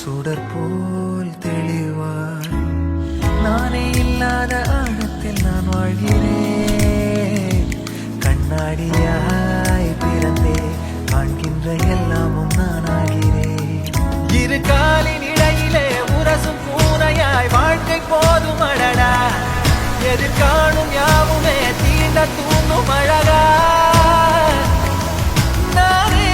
சுடர் போல் தெளிவாய் நானே இல்லாத ஆழத்தில் நான் வாழ்கிறேன். கண்ணாடியாய் பிறந்தே காண்கின்ற எல்லாமும் நான் ஆகிறேன். இரு காலின் இடையிலே உரசும் பூனையாய் வாழ்க்கை போதும் அடடா. எதிர்காணும் யாவுமே தீண்ட தூங்கும் அழகா. நானே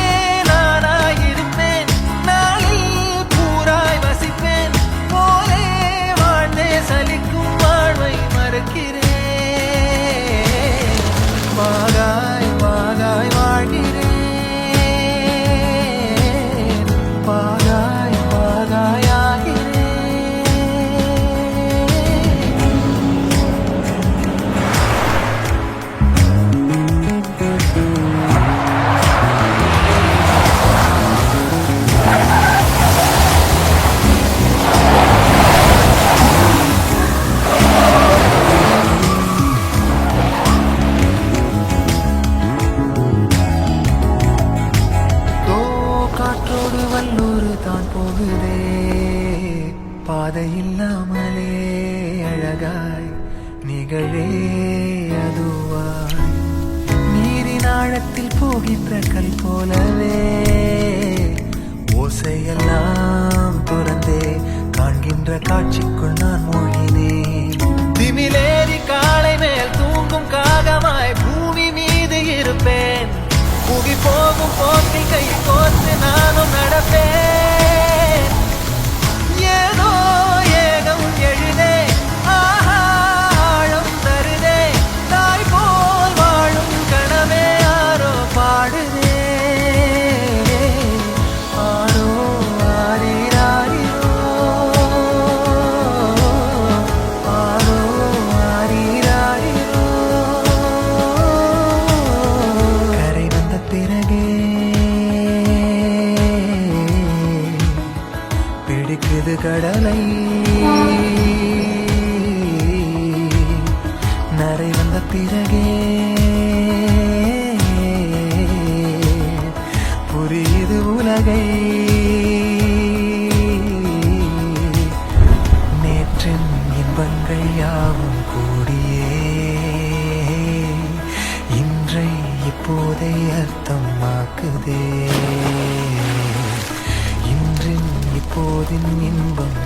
நானாயிருப்பேன், நாளில் பூராய் வசிப்பேன். போலே வாழ்ந்தே சலிக்கும் வாழ்வை மறுக்கிறேன். வாகாய் வாகாய் வாழ்கிறேன், வாகாய் வாகாய் ஆகிறேன். காற்றோடு வல்லூர் தான் போகுதே, பாதை இல்லாமலே அழகாய் நிகழே அதுவாய். நீரின் ஆழத்தில் போகின்ற கல் போலவே ஓசையெல்லாம் துறந்தே காண்கின்ற காட்சிக்குள் நான் மூழ்கினேன். திமிலேறி காலை மேல் தூங்கும் காகமாய் பூமி மீது இருப்பேன். புகி போகும் போக்கில் கை கோர்த்து நானும் நடப்பேன். ஏதோ ஏகம் எழுதே, ஆஹா ஆழம் தருதே. தாய் போல் வாழும் கனவே யாரோ பாடுதே. ஆரோ ஆரீராரிரோ, ஆரோ ஆரீராரிரோ. கரை வந்த பிறகே பிடிக்குது கடலை. நரை வந்த பிறகே புரியுது உலகை. நேற்றின் இன்பங்கள் யாவும் கூடியே இன்றை இப்போதை அர்த்தமாக்குதே. இன்றின் இப்போதின் இன்பம்